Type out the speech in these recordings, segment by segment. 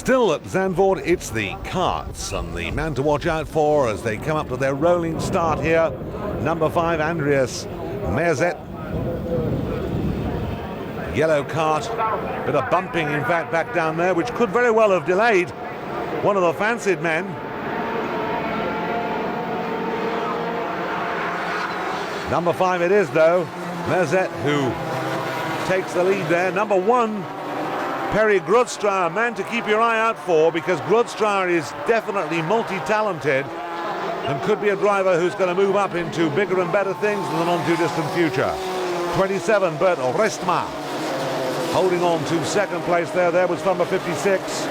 Still at Zandvoort, it's the carts, and the man to watch out for as they come up to their rolling start here, number 5, Andreas Meerzet. Yellow cart, bit of bumping in fact back down there, which could very well have delayed one of the fancied men. Number 5 it is though, Meerzet, who takes the lead there. Number 1, Perry Grodstra, a man to keep your eye out for, because Grodstra is definitely multi-talented and could be a driver who's going to move up into bigger and better things in the not-too-distant future. 27, Bert Restma, holding on to second place there. There was number 56.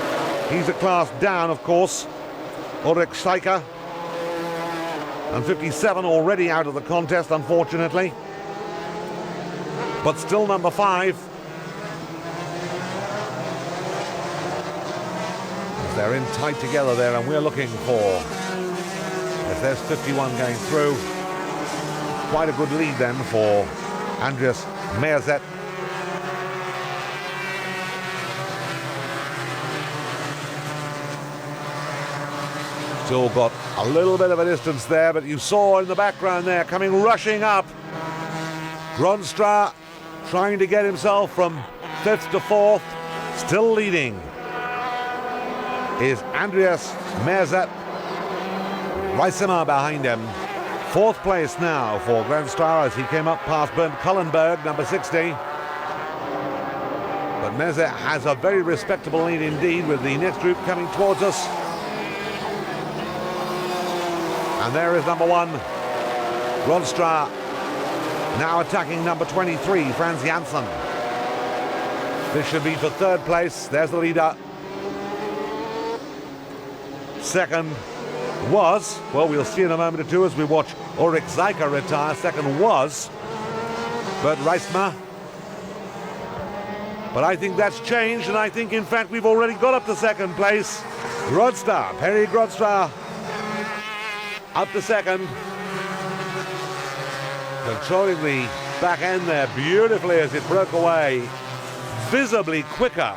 He's a class down, of course. Ulrich Scheiker. And 57 already out of the contest, unfortunately. But still number 5. They're in tight together there, and we're looking for, as there's 51 going through, quite a good lead then for Andreas Meerzet. Still got a little bit of a distance there, but you saw in the background there, coming rushing up, Grodstra trying to get himself from 5th to 4th, still leading is Andreas Meerzet. Reisema behind him. 4th place now for Grodstra as he came up past Bernd Kullenberg, number 60. But Meerzet has a very respectable lead indeed, with the next group coming towards us. And there is number 1, Grodstra, now attacking number 23, Franz Janssen. This should be for 3rd place. There's the leader. 2nd was, well, we'll see in a moment or two as we watch Ulrich Scheiker retire. 2nd was Bert Reisma. But I think that's changed, and I think, in fact, we've already got up to 2nd place. Grodstra, Perry Grodstra, up to 2nd. Controlling the back end there beautifully as it broke away. Visibly quicker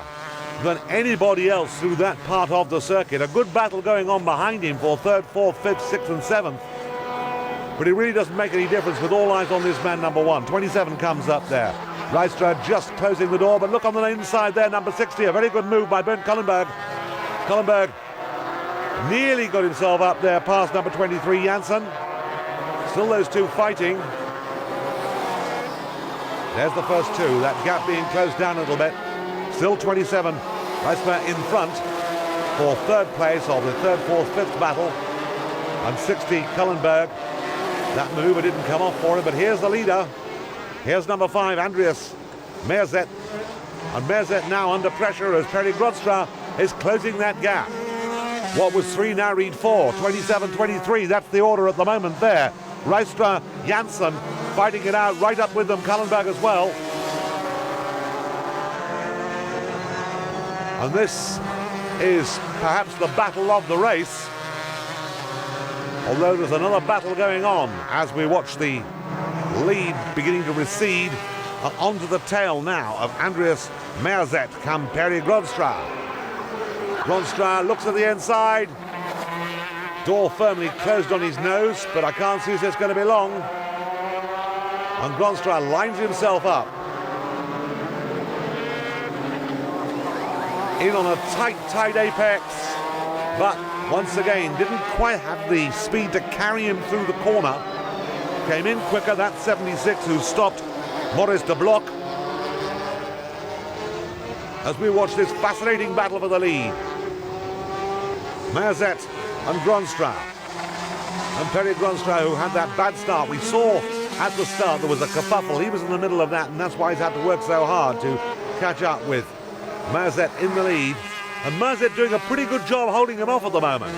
than anybody else through that part of the circuit. A good battle going on behind him for 3rd, 4th, 5th, 6th and 7th. But it really doesn't make any difference with all eyes on this man, number 1. 27 comes up there. Reistra just closing the door, but look on the inside there, number 60. A very good move by Bernd Kullenberg. Kullenberg nearly got himself up there past number 23, Janssen. Still those two fighting. There's the first two, that gap being closed down a little bit. Still 27, Reisma in front for 3rd place of the 3rd, 4th, 5th battle. And 60, Kullenberg. That maneuver didn't come off for him, but here's the leader. Here's number 5, Andreas Meerzet. And Meerzet now under pressure as Perry Grodstra is closing that gap. What was 3 now read 4, 27, 23. That's the order at the moment there. Reistra, Janssen fighting it out right up with them, Kullenberg as well. And this is perhaps the battle of the race. Although there's another battle going on as we watch the lead beginning to recede. Onto the tail now of Andreas Meerzet come Perry Grodstra. Grodstra looks at the inside. Door firmly closed on his nose, but I can't see if it's going to be long. And Grodstra lines himself up. In on a tight apex, but once again didn't quite have the speed to carry him through the corner. Came in quicker, that's 76 who stopped Maurice de Bloch. As we watch this fascinating battle for the lead. Meerzet and Grodstra. And Perry Grodstra, who had that bad start. We saw at the start there was a kerfuffle. He was in the middle of that, and that's why he's had to work so hard to catch up with Meerzet in the lead, and Meerzet doing a pretty good job holding him off at the moment.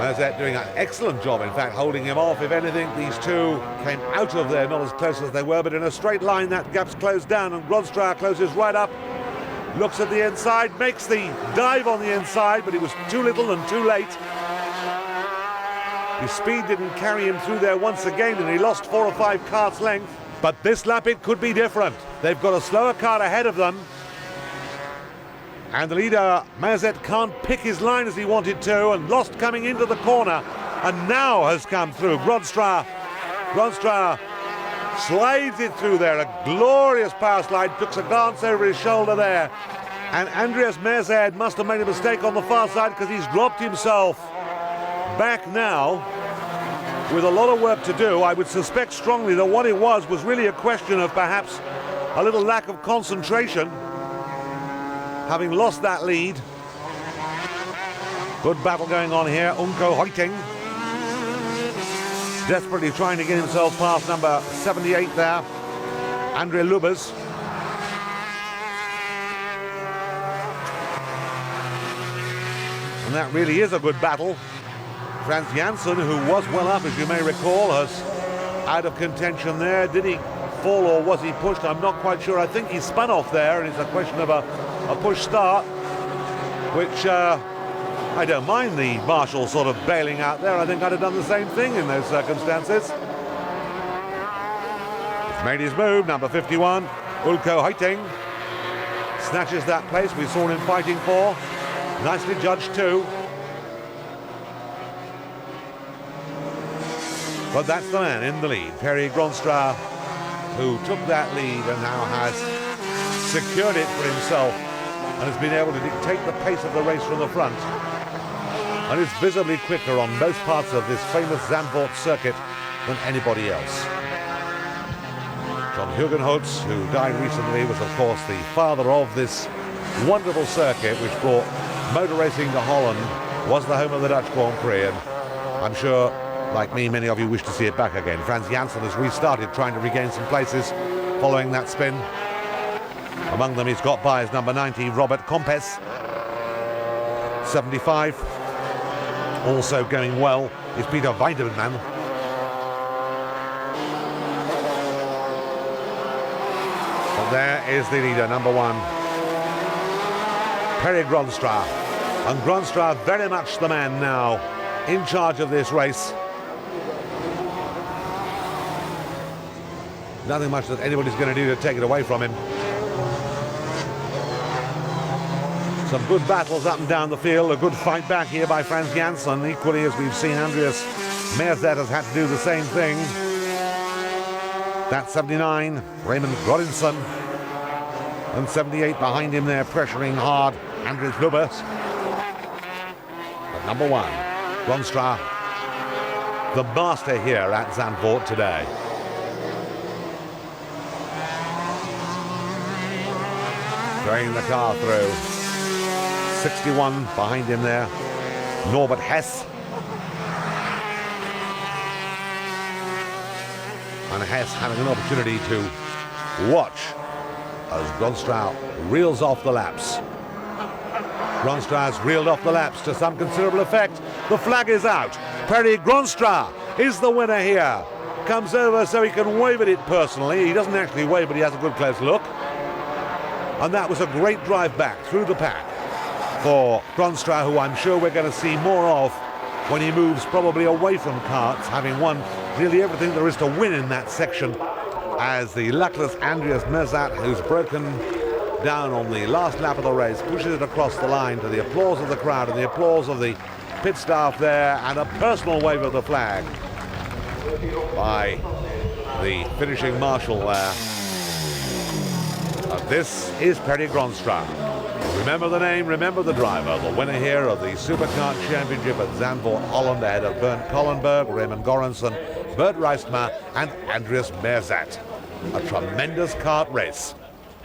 Meerzet doing an excellent job, in fact, holding him off. If anything, these two came out of there not as close as they were, but in a straight line that gap's closed down, and Grodstra closes right up, looks at the inside, makes the dive on the inside, but he was too little and too late. His speed didn't carry him through there once again, and he lost 4 or 5 carts length. But this lap it could be different. They've got a slower kart ahead of them. And the leader, Merzet, can't pick his line as he wanted to, and lost coming into the corner, and now has come through. Grodstra slides it through there. A glorious power slide, took a glance over his shoulder there. And Andreas Merzet must have made a mistake on the far side because he's dropped himself back now with a lot of work to do. I would suspect strongly that what it was really a question of perhaps a little lack of concentration, having lost that lead. Good battle going on here. Unko Hoiting desperately trying to get himself past number 78 there, Andre Lubers. And that really is a good battle. Frans Janssen, who was well up, as you may recall, has out of contention there. Did he fall or was he pushed? I'm not quite sure. I think he spun off there, and it's a question of a push start, which I don't mind the marshal sort of bailing out there. I think I'd have done the same thing in those circumstances. He's made his move, number 51, Ulko Hoiting. Snatches that place we saw him fighting for. Nicely judged too. But that's the man in the lead, Perry Gronstra, who took that lead and now has secured it for himself and has been able to dictate the pace of the race from the front. And is visibly quicker on most parts of this famous Zandvoort circuit than anybody else. John Hugenholtz, who died recently, was of course the father of this wonderful circuit which brought motor racing to Holland, was the home of the Dutch Grand Prix, and I'm sure, like me, many of you wish to see it back again. Frans Janssen has restarted trying to regain some places following that spin. Among them he's got by his number 90, Robert Kompes. 75. Also going well is Peter Weideman. But there is the leader, number 1, Perry Gronstra. And Gronstra very much the man now in charge of this race. Nothing much that anybody's going to do to take it away from him. Some good battles up and down the field. A good fight back here by Frans Janssen. Equally, as we've seen, Andreas Merzet has had to do the same thing. That's 79, Raymond Gorinson. And 78 behind him there, pressuring hard, Andries Lubers. But number 1, Gronstra, the master here at Zandvoort today. Throwing the car through. 61 behind him there, Norbert Hess. And Hess having an opportunity to watch as Gronstra reels off the laps. Gronstra's reeled off the laps to some considerable effect. The flag is out. Perry Gronstra is the winner here. Comes over so he can wave at it personally. He doesn't actually wave, but he has a good close look. And that was a great drive back through the pack for Gronstra, who I'm sure we're going to see more of when he moves probably away from karts, having won nearly everything there is to win in that section, as the luckless Andreas Merzet, who's broken down on the last lap of the race, pushes it across the line to the applause of the crowd and the applause of the pit staff there, and a personal wave of the flag by the finishing marshal there. This is Perry Gronstra. Remember the name, remember the driver, the winner here of the Superkart Championship at Zandvoort, Holland, ahead of Bernd Kollenberg, Raymond Gorinson, Bert Reisma and Andreas Merzet. A tremendous kart race.